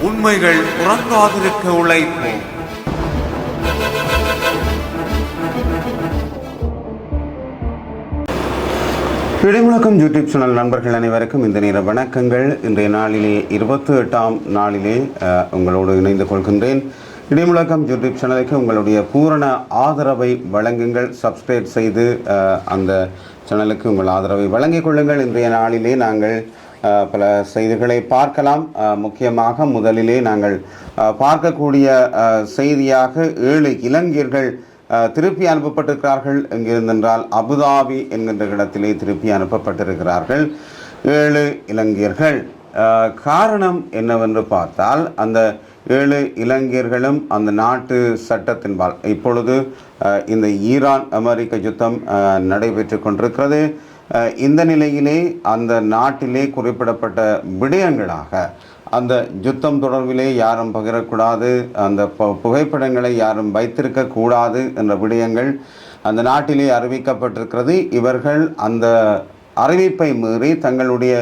உண்மைகள் உறங்காதிருக்க உழைப்போம். இடைமுழக்கம் YouTube channel நண்பர்கள் அனைவருக்கும் இந்த நேர வணக்கங்கள். இன்றைய நாளிலே 28ஆம் நாளிலே உங்களோடு இணைந்து கொள்கின்றேன். இடைமுழக்கம் யூடியூப் சேனலுக்கு உங்களுடைய பூரண ஆதரவை வழங்குங்கள். சப்ஸ்கிரைப் செய்து அந்த சேனலுக்கு உங்கள் ஆதரவை வழங்கிக் கொள்ளுங்கள். இன்றைய நாளிலே நாங்கள் பல செய்திகளை பார்க்கலாம். முக்கியமாக முதலிலே நாங்கள் பார்க்கக்கூடிய செய்தியாக 7 இலங்கையர்கள் திருப்பி அனுப்பப்பட்டிருக்கிறார்கள். எங்கிருந்தென்றால் அபுதாபி என்கின்ற இடத்திலே திருப்பி அனுப்பப்பட்டிருக்கிறார்கள் 7 இலங்கையர்கள். காரணம் என்னவென்று பார்த்தால் அந்த 7 இலங்கையர்களும் அந்த நாட்டு சட்டத்தின்பால் இப்பொழுது இந்த ஈரான் அமெரிக்க யுத்தம் நடைபெற்று கொண்டிருக்கிறது. இந்த நிலையிலே அந்த நாட்டிலே குறிப்பிடப்பட்ட விடயங்களாக அந்த யுத்தம் தொடர்பிலே யாரும் பகிரக்கூடாது, அந்த புகைப்படங்களை யாரும் வைத்திருக்கக்கூடாது என்ற விடயங்கள் அந்த நாட்டிலே அறிவிக்கப்பட்டிருக்கிறது. இவர்கள் அந்த அறிவிப்பை மீறி தங்களுடைய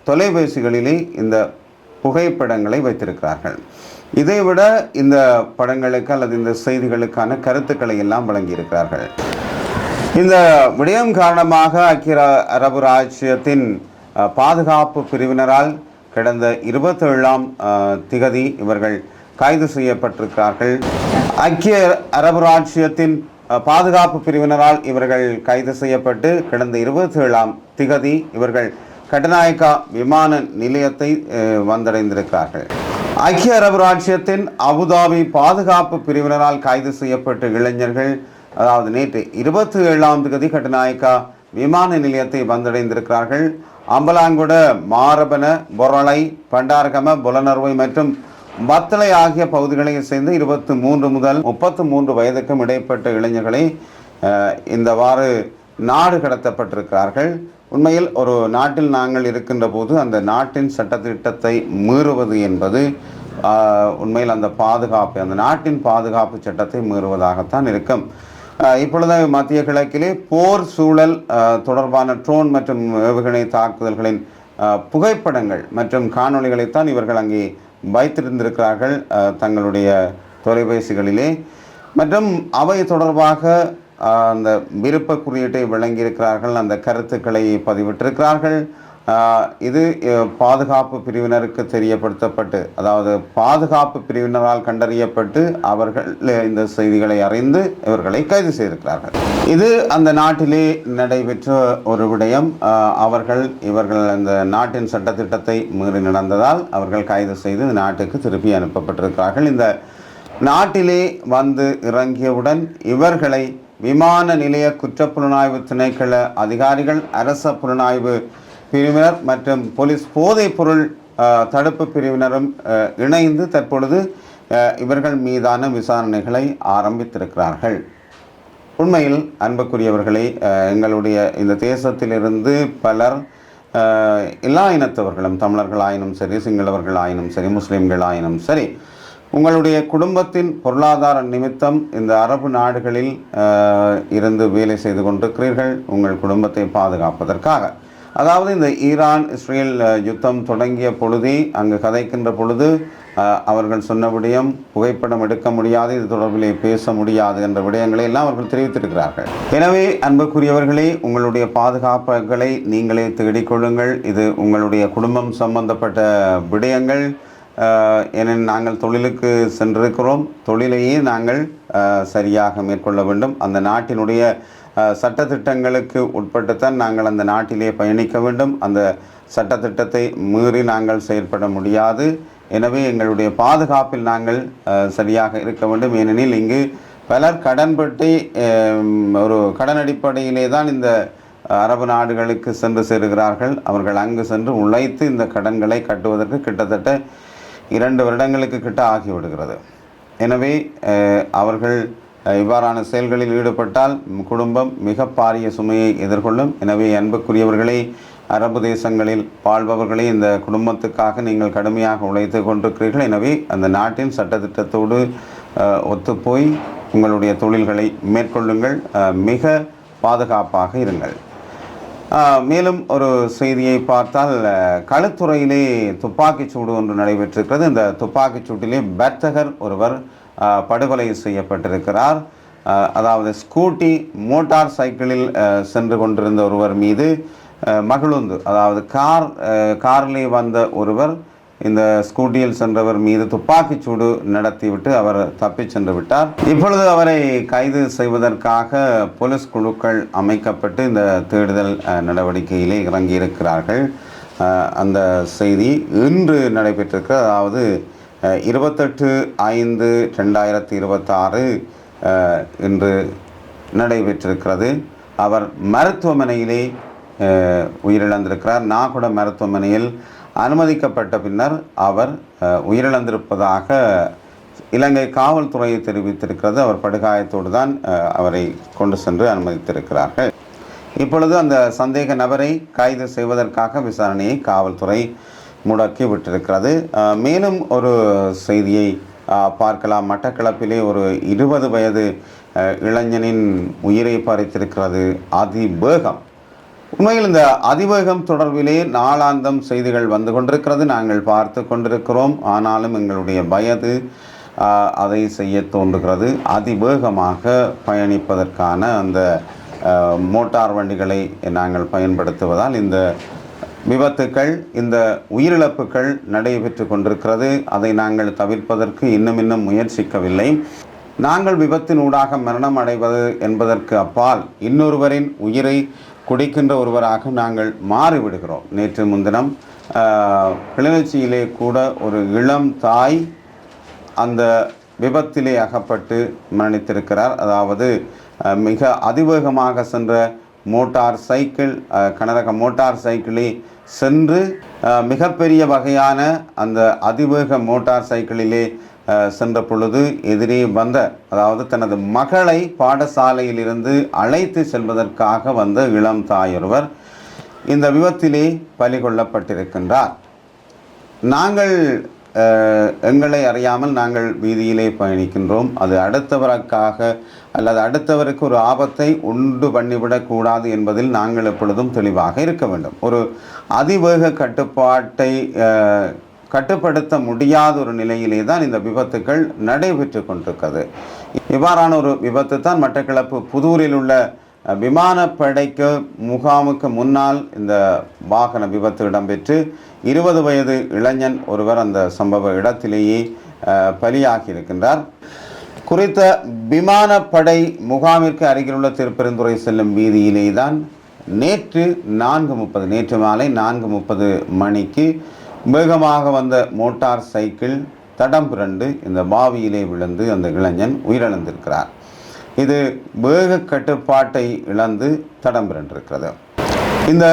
தொலைபேசிகளிலே இந்த புகைப்படங்களை வைத்திருக்கிறார்கள். இதைவிட இந்த படங்களுக்கு அல்லது இந்த செய்திகளுக்கான கருத்துக்களை எல்லாம் வழங்கியிருக்கிறார்கள். இந்த விடயம் காரணமாக ஐக்கிய அரபு ராச்சியத்தின் பாதுகாப்பு பிரிவினரால் கடந்த 27ஆம் திகதி இவர்கள் கைது செய்யப்பட்டிருக்கிறார்கள். ஐக்கிய அரபு ராச்சியத்தின் பாதுகாப்பு பிரிவினரால் இவர்கள் கைது செய்யப்பட்டு கடந்த 27ஆம் திகதி இவர்கள் கட்டநாயக்கா விமான நிலையத்தை வந்தடைந்திருக்கிறார்கள். ஐக்கிய அரபு ராச்சியத்தின் அபுதாபி பாதுகாப்பு பிரிவினரால் கைது செய்யப்பட்ட இளைஞர்கள் அதாவது நேற்று 27ஆம் திகதி கட்டநாயக்கா விமான நிலையத்தை வந்தடைந்திருக்கிறார்கள். அம்பலாங்குட, மாரபன, பொரளை, பண்டாரகம, புலனர்வை மற்றும் மத்தளை ஆகிய பகுதிகளை சேர்ந்து 23 முதல் 33 வயதுக்கும் இடைப்பட்ட இளைஞர்களை இந்தவாறு நாடு கடத்தப்பட்டிருக்கிறார்கள். உண்மையில் ஒரு நாட்டில் நாங்கள் இருக்கின்ற போது அந்த நாட்டின் சட்டத்திட்டத்தை மீறுவது என்பது உண்மையில் அந்த நாட்டின் பாதுகாப்பு சட்டத்தை மீறுவதாகத்தான் இருக்கும். இப்பொழுது மத்திய கிழக்கிலே போர் சூழல் தொடர்பான ட்ரோன் மற்றும் ஏவுகணை தாக்குதல்களின் புகைப்படங்கள் மற்றும் காணொளிகளைத்தான் இவர்கள் அங்கே வைத்திருந்திருக்கிறார்கள் தங்களுடைய தொலைபேசிகளிலே. மற்றும் அவை தொடர்பாக அந்த விருப்ப குறியீட்டை வழங்கியிருக்கிறார்கள், அந்த கருத்துக்களை பதிவிட்டிருக்கிறார்கள். இது பாதுகாப்பு பிரிவினருக்கு தெரியப்படுத்தப்பட்டு, அதாவது பாதுகாப்பு பிரிவினரால் கண்டறியப்பட்டு அவர்கள் இந்த செய்திகளை அறிந்து இவர்களை கைது செய்திருக்கிறார்கள். இது அந்த நாட்டிலே நடைபெற்ற ஒரு விடயம். இவர்கள் அந்த நாட்டின் சட்டத்திட்டத்தை மீறி நடந்ததால் அவர்கள் கைது செய்து நாட்டுக்கு திருப்பி அனுப்பப்பட்டிருக்கிறார்கள். இந்த நாட்டிலே வந்து இறங்கியவுடன் இவர்களை விமான நிலைய குற்றப்புலனாய்வு திணைக்கள அதிகாரிகள், அரச புலனாய்வு பிரிவினர் மற்றும் போலீஸ் போதைப் பொருள் தடுப்பு பிரிவினரும் இணைந்து தற்பொழுது இவர்கள் மீதான விசாரணைகளை ஆரம்பித்திருக்கிறார்கள். உண்மையில் அன்புக்குரியவர்களை, எங்களுடைய இந்த தேசத்திலிருந்து பலர், எல்லா இனத்தவர்களும், தமிழர்களாயினும் சரி, சிங்களவர்களாயினும் சரி, முஸ்லீம்களாயினும் சரி, உங்களுடைய குடும்பத்தின் பொருளாதார நிமித்தம் இந்த அரபு நாடுகளில் இருந்து வேலை செய்து கொண்டிருக்கிறீர்கள் உங்கள் குடும்பத்தை பாதுகாப்பதற்காக. அதாவது இந்த ஈரான் இஸ்ரேல் யுத்தம் தொடங்கிய பொழுதே அங்கு கதைக்கின்ற பொழுது அவர்கள் சொன்ன விடயம் புகைப்படம் எடுக்க முடியாது, இது தொடர்பிலே பேச முடியாது என்ற விடயங்களை எல்லாம் அவர்கள் தெரிவித்திருக்கிறார்கள். எனவே அன்புக்குரியவர்களே, உங்களுடைய பாதுகாப்புகளை நீங்களே தேடிக்கொள்ளுங்கள். இது உங்களுடைய குடும்பம் சம்பந்தப்பட்ட விடயங்கள். ஏனெனில் நாங்கள் தொழிலுக்கு சென்றிருக்கிறோம், தொழிலையே நாங்கள் சரியாக மேற்கொள்ள வேண்டும். அந்த நாட்டினுடைய சட்டத்திட்டங்களுக்கு உட்பட்டுத்தான் நாங்கள் அந்த நாட்டிலே பயணிக்க வேண்டும். அந்த சட்டத்திட்டத்தை மீறி நாங்கள் செயல்பட முடியாது. எனவே எங்களுடைய பாதுகாப்பில் நாங்கள் சரியாக இருக்க வேண்டும். ஏனெனில் இங்கு பலர் கடன்பட்டு ஒரு கடன் அடிப்படையிலே தான் இந்த அரபு நாடுகளுக்கு சென்று சேருகிறார்கள். அவர்கள் அங்கு சென்று உழைத்து இந்த கடன்களை கட்டுவதற்கு கிட்டத்தட்ட 2 வருடங்களுக்கு கிட்ட ஆகிவிடுகிறது. எனவே அவர்கள் இவ்வாறான செயல்களில் ஈடுபட்டால் குடும்பம் மிக பாரிய சுமையை எதிர்கொள்ளும். எனவே அன்புக்குரியவர்களை, அரபு தேசங்களில் வாழ்பவர்களே, இந்த குடும்பத்துக்காக நீங்கள் கடுமையாக உழைத்து கொண்டிருக்கிறீர்கள். எனவே அந்த நாட்டின் சட்டத்திட்டத்தோடு ஒத்துப்போய் உங்களுடைய தொழில்களை மேற்கொள்ளுங்கள். மிக பாதுகாப்பாக இருங்கள். மேலும் ஒரு செய்தியை பார்த்தால் களுத்துறையிலே துப்பாக்கிச் சூடு ஒன்று நடைபெற்றிருக்கிறது. இந்த துப்பாக்கிச் சூட்டிலே வர்த்தகர் ஒருவர் படுகொலை செய்யப்பட்டிருக்கிறார். அதாவது ஸ்கூட்டி மோட்டார் சைக்கிளில் சென்று கொண்டிருந்த ஒருவர் மீது மகிழுந்து, அதாவது காரிலே வந்த ஒருவர் இந்த ஸ்கூட்டியில் சென்றவர் மீது துப்பாக்கிச் சூடு நடத்திவிட்டு அவர் தப்பிச் சென்று விட்டார். இப்பொழுது அவரை கைது செய்வதற்காக போலீஸ் குழுக்கள் அமைக்கப்பட்டு இந்த தேடுதல் நடவடிக்கையிலே இறங்கியிருக்கிறார்கள். அந்த செய்தி இன்று நடைபெற்றிருக்கிறது. அதாவது 28/5/2026 இன்று நடைபெற்றிருக்கிறது. அவர் மருத்துவமனையிலே உயிரிழந்திருக்கிறார். நாகுட மருத்துவமனையில் அனுமதிக்கப்பட்ட பின்னர் அவர் உயிரிழந்திருப்பதாக இலங்கை காவல்துறை தெரிவித்திருக்கிறது. அவர் படுகாயத்தோடு தான் அவரை கொண்டு சென்று அனுமதித்திருக்கிறார்கள். இப்பொழுது அந்த சந்தேக நபரை கைது செய்வதற்காக விசாரணையை காவல்துறை முடக்கி விட்டிருக்கிறது. மேலும் ஒரு செய்தியை பார்க்கலாம். மட்டக்களப்பிலே ஒரு 20 வயது இளைஞனின் உயிரை பறித்திருக்கிறது அதிவேகம். உண்மையில் இந்த அதிவேகம் தொடர்பிலே நாளாந்தம் செய்திகள் வந்து கொண்டிருக்கிறது, நாங்கள் பார்த்து கொண்டிருக்கிறோம். ஆனாலும் எங்களுடைய வயது அதை செய்ய தோன்றுகிறது. அதிவேகமாக பயணிப்பதற்கான அந்த மோட்டார் வண்டிகளை நாங்கள் பயன்படுத்துவதால் இந்த விபத்துக்கள், இந்த உயிரிழப்புகள் நடைபெற்று கொண்டிருக்கிறது. அதை நாங்கள் தவிர்ப்பதற்கு இன்னும் முயற்சிக்கவில்லை. நாங்கள் விபத்தினூடாக மரணம் அடைவது என்பதற்கு அப்பால் இன்னொருவரின் உயிரை குடிக்கின்ற ஒருவராக நாங்கள் மாறிவிடுகிறோம். நேற்று முன்தினம் கிளிநொச்சியிலே கூட ஒரு இளம் தாய் அந்த விபத்திலே அகப்பட்டு மரணித்திருக்கிறார். அதாவது மிக அதிவேகமாக சென்ற மோட்டார் சைக்கிள், கனரக மோட்டார் சைக்கிளே சென்று மிகப்பெரிய வகையான அந்த அதிவேக மோட்டார் சைக்கிளிலே சென்ற பொழுது எதிரே வந்த, அதாவது தனது மகளை பாடசாலையிலிருந்து அழைத்து செல்வதற்காக வந்த இளம் தாயொருவர் இந்த விபத்திலே பலி கொள்ளப்பட்டிருக்கின்றார். நாங்கள் எங்களை அறியாமல் நாங்கள் வீதியிலே பயணிக்கின்றோம். அது அடுத்தவருக்காக அல்லது அடுத்தவருக்கு ஒரு ஆபத்தை உண்டு பண்ணிவிடக்கூடாது என்பதில் நாங்கள் எப்பொழுதும் தெளிவாக இருக்க வேண்டும். ஒரு அதிவேக கட்டுப்பாட்டை கட்டுப்படுத்த முடியாத ஒரு நிலையிலே தான் இந்த விபத்துக்கள் நடைபெற்று கொண்டிருக்கிறது. இவ்வாறான ஒரு விபத்து தான் மட்டக்களப்பு புதூரில் உள்ள விமானப்படைக்கு முகாமுக்கு முன்னால் இந்த வாகன விபத்து இடம்பெற்று 20 வயது இளைஞன் ஒருவர் அந்த சம்பவ இடத்திலேயே பலியாகி இருக்கின்றார். குறித்த விமானப்படை முகாமிற்கு அருகிலுள்ள திருப்பெருந்துறை செல்லும் வீதியிலே தான் நேற்று மாலை 4:30 மணிக்கு வேகமாக வந்த மோட்டார் சைக்கிள் தடம் புரண்டு இந்த பாவியிலே விழுந்து அந்த இளைஞன் உயிரிழந்திருக்கிறார். இது வேக கட்டுப்பாட்டை இழந்து தடம் புரண்டிருக்கிறது. இந்த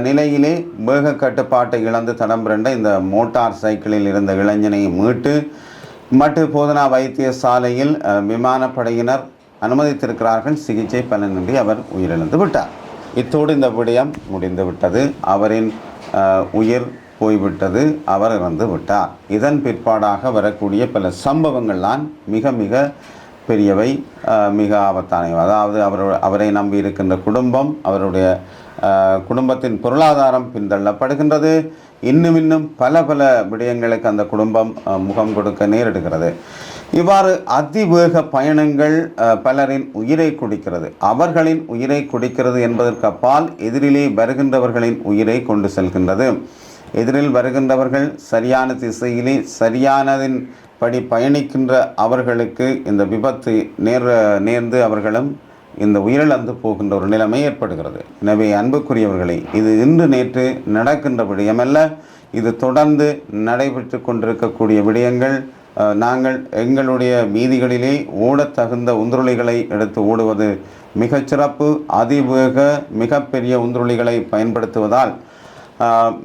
நிலையிலே வேக கட்டுப்பாட்டை இழந்து தடம் புரண்ட இந்த மோட்டார் சைக்கிளில் இருந்த இளைஞனை மீட்டு மட்டு போதனா வைத்தியசாலையில் விமானப்படையினர் அனுமதித்திருக்கிறார்கள். சிகிச்சை பலனின்றி அவர் உயிரிழந்து விட்டார். இத்தோடு இந்த விடயம் முடிந்து விட்டது. அவரின் உயிர் போய்விட்டது, அவர் இறந்து விட்டார். இதன் பிற்பாடாக வரக்கூடிய பல சம்பவங்கள்லாம் மிக மிக பெரியவை, மிக ஆபத்தானவை. அதாவது அவரை நம்பி இருக்கின்ற குடும்பம், அவருடைய குடும்பத்தின் பொருளாதாரம் பின்தள்ளப்படுகின்றது. இன்னும் பல விடயங்களுக்கு அந்த குடும்பம் முகம் கொடுக்க நேரிடுகிறது. இவ்வாறு அதிவேக பயணங்கள் பலரின் உயிரை குடிக்கிறது. அவர்களின் உயிரை குடிக்கிறது என்பதற்கு அப்பால் எதிரிலே வருகின்றவர்களின் உயிரை கொண்டு செல்கின்றது. எதிரில் வருகின்றவர்கள் சரியான திசையிலே சரியானதின் படி பயணிக்கின்ற அவர்களுக்கு இந்த விபத்து நேர்ந்து அவர்களும் இந்த உயிரிழந்து போகின்ற ஒரு நிலைமை ஏற்படுகிறது. எனவே அன்புக்குரியவர்களே, இது இன்று நேற்று நடக்கின்ற விடயமல்ல, இது தொடர்ந்து நடைபெற்று கொண்டிருக்கக்கூடிய விடயங்கள். நாங்கள் எங்களுடைய வீதிகளிலே ஓடத்தகுந்த உந்துருளிகளை எடுத்து ஓடுவது மிகச்சிறப்பு. அதிவேக மிகப்பெரிய உந்துருளிகளை பயன்படுத்துவதால்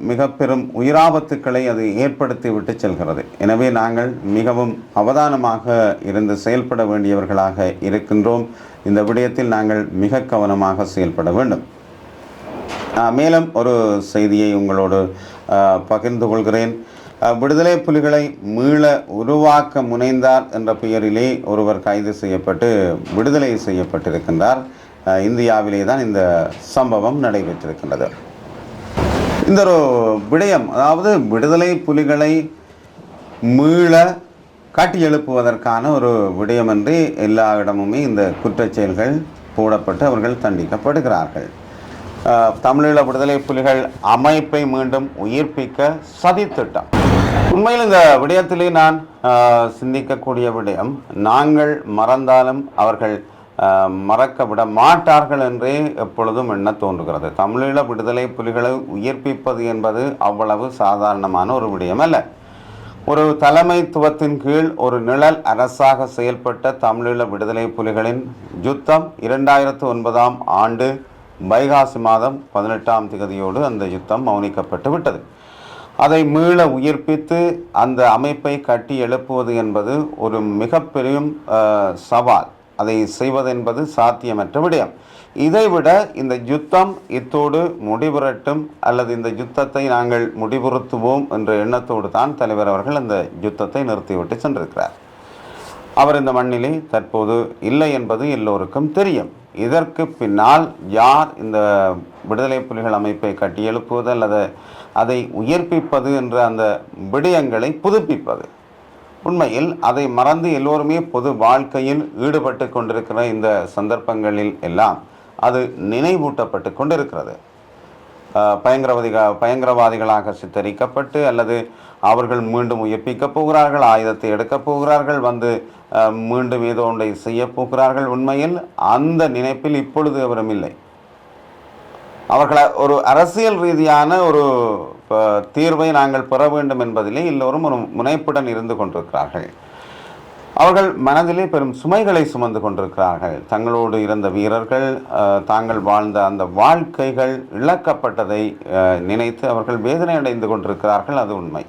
மிக பெரும் உயிராபத்துக்களை அது ஏற்படுத்தி விட்டு செல்கிறது. எனவே நாங்கள் மிகவும் அவதானமாக இருந்து செயல்பட வேண்டியவர்களாக இருக்கின்றோம். இந்த விடயத்தில் நாங்கள் மிக கவனமாக செயல்பட வேண்டும். மேலும் ஒரு செய்தியை உங்களோடு பகிர்ந்து கொள்கிறேன். விடுதலை புலிகளை மீள உருவாக்க முனைந்தார் என்ற பெயரிலே ஒருவர் கைது செய்யப்பட்டு விடுதலை செய்யப்பட்டிருக்கின்றார். இந்தியாவிலே தான் இந்த சம்பவம் நடைபெற்றிருக்கின்றது. இந்த ஒரு விடயம், அதாவது விடுதலை புலிகளை மீள காட்டி எழுப்புவதற்கான ஒரு விடயம் என்று எல்லா இடமுமே இந்த குற்றச்செயல்கள் போடப்பட்டு அவர்கள் தண்டிக்கப்படுகிறார்கள். தமிழீழ விடுதலை புலிகள் அமைப்பை மீண்டும் உயிர்ப்பிக்க சதித்திட்டம். உண்மையில் இந்த விடயத்திலே நான் சிந்திக்கக்கூடிய விடயம், நாங்கள் மறந்தாலும் அவர்கள் மறக்க விட மாட்டார்கள் என்றே எப்பொழுதும் எண்ண தோன்றுகிறது. தமிழீழ விடுதலை புலிகளை உயிர்ப்பிப்பது என்பது அவ்வளவு சாதாரணமான ஒரு விடயம் அல்ல. ஒரு தலைமைத்துவத்தின் கீழ் ஒரு நிழல் அரசாக செயல்பட்ட தமிழீழ விடுதலை புலிகளின் யுத்தம் 2009 ஆண்டு வைகாசி மாதம் 18ஆம் தேதியோடு அந்த யுத்தம் மௌனிக்கப்பட்டு விட்டது. அதை மீள உயிர்ப்பித்து அந்த அமைப்பை கட்டி எழுப்புவது என்பது ஒரு மிகப்பெரிய சவால். அதை செய்வதென்பது சாத்தியமற்ற விடயம். இதைவிட இந்த யுத்தம் இத்தோடு முடிவுறட்டும் அல்லது இந்த யுத்தத்தை நாங்கள் முடிவுறுத்துவோம் என்ற எண்ணத்தோடு தான் தலைவர் அவர்கள் அந்த யுத்தத்தை நிறுத்திவிட்டு சென்றிருக்கிறார். அவர் இந்த மண்ணிலே தற்போது இல்லை என்பது எல்லோருக்கும் தெரியும். இதற்கு பின்னால் யார் இந்த விடுதலை புலிகள் அமைப்பை கட்டியெழுப்புவது அல்லது அதை உயிர்ப்பிப்பது என்ற அந்த விடயங்களை புதுப்பிப்பது, உண்மையில் அதை மறந்து எல்லோருமே பொது வாழ்க்கையில் ஈடுபட்டு கொண்டிருக்கிற இந்த சந்தர்ப்பங்களில் எல்லாம் அது நினைவூட்டப்பட்டு கொண்டிருக்கிறது. பயங்கரவாதிகளாக சித்தரிக்கப்பட்டு அல்லது அவர்கள் மீண்டும் உயிர்ப்பிக்கப் போகிறார்கள், ஆயுதத்தை எடுக்கப் போகிறார்கள், வந்து மீண்டும் ஏதோ ஒன்றை செய்ய போகிறார்கள். உண்மையில் அந்த நினைப்பில் இப்பொழுது அவரும் இல்லை. அவர்களை ஒரு அரசியல் ரீதியான ஒரு தீர்வை நாங்கள் பெற வேண்டும் என்பதிலே எல்லோரும் ஒரு முனைப்புடன் இருந்து கொண்டிருக்கிறார்கள். அவர்கள் மனதிலே பெரும் சுமைகளை சுமந்து கொண்டிருக்கிறார்கள். தங்களோடு இருந்த வீரர்கள், தாங்கள் வாழ்ந்த அந்த வாழ்க்கைகள் இழக்கப்பட்டதை நினைத்து அவர்கள் வேதனை அடைந்து கொண்டிருக்கிறார்கள். அது உண்மை.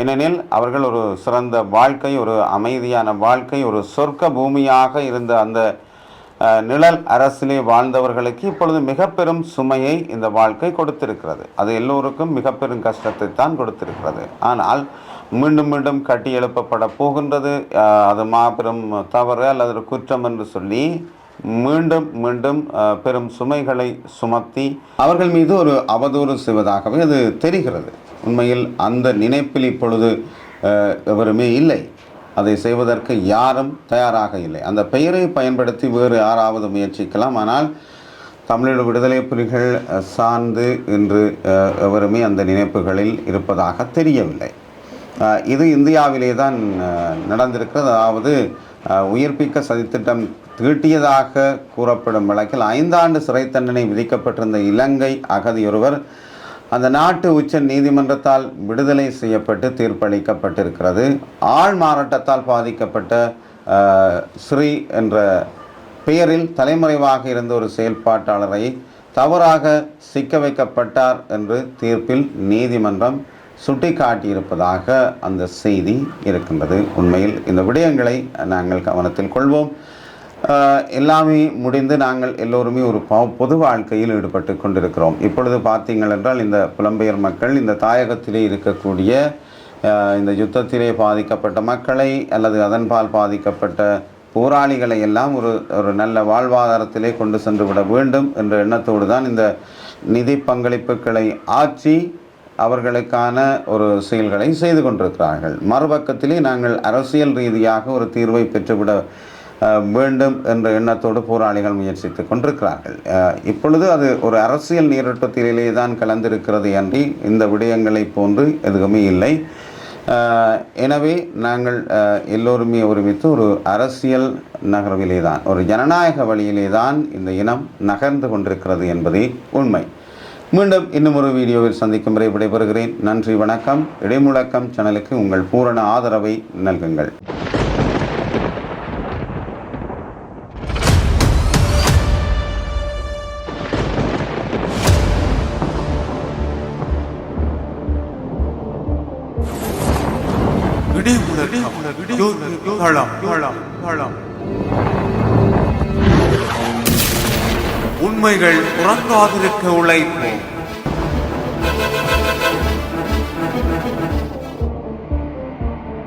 ஏனெனில் அவர்கள் ஒரு சிறந்த வாழ்க்கை, ஒரு அமைதியான வாழ்க்கை, ஒரு சொர்க்க பூமியாக இருந்த அந்த நிழல் அரசிலே வாழ்ந்தவர்களுக்கு இப்பொழுது மிக பெரும் சுமையை இந்த வாழ்க்கை கொடுத்திருக்கிறது. அது எல்லோருக்கும் மிக பெரும் கஷ்டத்தை தான் கொடுத்திருக்கிறது. ஆனால் மீண்டும் மீண்டும் கட்டி எழுப்பப்பட போகின்றது. அது மாபெரும் தவறு அல்லது குற்றம் என்று சொல்லி மீண்டும் மீண்டும் பெரும் சுமைகளை சுமத்தி அவர்கள் மீது ஒரு அவதூறு செய்வதாகவே அது தெரிகிறது. உண்மையில் அந்த நினைப்பில் இப்பொழுது எவருமே இல்லை. அதை செய்வதற்கு யாரும் தயாராக இல்லை. அந்த பெயரை பயன்படுத்தி வேறு யாராவது முயற்சிக்கலாம். ஆனால் தமிழீழ விடுதலை புலிகள் சார்ந்து இன்று எவருமே அந்த நினைப்புகளில் இருப்பதாக தெரியவில்லை. இது இந்தியாவிலே தான் நடந்திருக்கிறது. அதாவது உயிர்ப்பிக்க சதித்திட்டம் தீட்டியதாக கூறப்படும் வழக்கில் 5 ஆண்டு சிறை தண்டனை விதிக்கப்பட்டிருந்த இலங்கை அகதியொருவர் அந்த நாட்டு உச்ச நீதிமன்றத்தால் விடுதலை செய்யப்பட்டு தீர்ப்பளிக்கப்பட்டிருக்கிறது. ஆள் மாறாட்டத்தால் பாதிக்கப்பட்ட ஸ்ரீ என்ற பெயரில் தலைமறைவாக இருந்த ஒரு செயல்பாட்டாளரை தவறாக சிக்க வைக்கப்பட்டார் என்று தீர்ப்பில் நீதிமன்றம் சுட்டிக்காட்டியிருப்பதாக அந்த செய்தி இருக்கின்றது. உண்மையில் இந்த விடயங்களை நாங்கள் கவனத்தில் கொள்வோம். எல்லாமே முடிந்து நாங்கள் எல்லோருமே ஒரு பொது வாழ்க்கையில் ஈடுபட்டு கொண்டிருக்கிறோம். இப்பொழுது பார்த்தீங்கள் என்றால் இந்த புலம்பெயர் மக்கள், இந்த தாயகத்திலே இருக்கக்கூடிய இந்த யுத்தத்திலே பாதிக்கப்பட்ட மக்களை அல்லது அதன்பால் பாதிக்கப்பட்ட போராளிகளை எல்லாம் ஒரு நல்ல வாழ்வாதாரத்திலே கொண்டு சென்று விட வேண்டும் என்ற எண்ணத்தோடு தான் இந்த நிதி பங்களிப்புகளை ஆற்றி அவர்களுக்கான ஒரு செயல்களை செய்து கொண்டிருக்கிறார்கள். மறுபக்கத்திலே நாங்கள் அரசியல் ரீதியாக ஒரு தீர்வை பெற்றுவிட வேண்டும் என்ற எண்ணத்தோடு போராளிகள் முயற்சித்து கொண்டிருக்கிறார்கள். இப்பொழுது அது ஒரு அரசியல் நீரோட்டத்திலே தான் கலந்திருக்கிறது அன்றி இந்த விடயங்களை போன்று எதுவுமே இல்லை. எனவே நாங்கள் எல்லோருமே ஒருமித்து ஒரு அரசியல் நகர்விலே தான், ஒரு ஜனநாயக வழியிலே தான் இந்த இனம் நகர்ந்து கொண்டிருக்கிறது என்பதே உண்மை. மீண்டும் இன்னும் ஒரு வீடியோவில் சந்திக்கும் வரை விடைபெறுகிறேன். நன்றி, வணக்கம். இடைமுழக்கம் சேனலுக்கு உங்கள் பூரண ஆதரவை நல்குங்கள். உண்மைகள் உறங்காதிருக்க உழைப்போம்.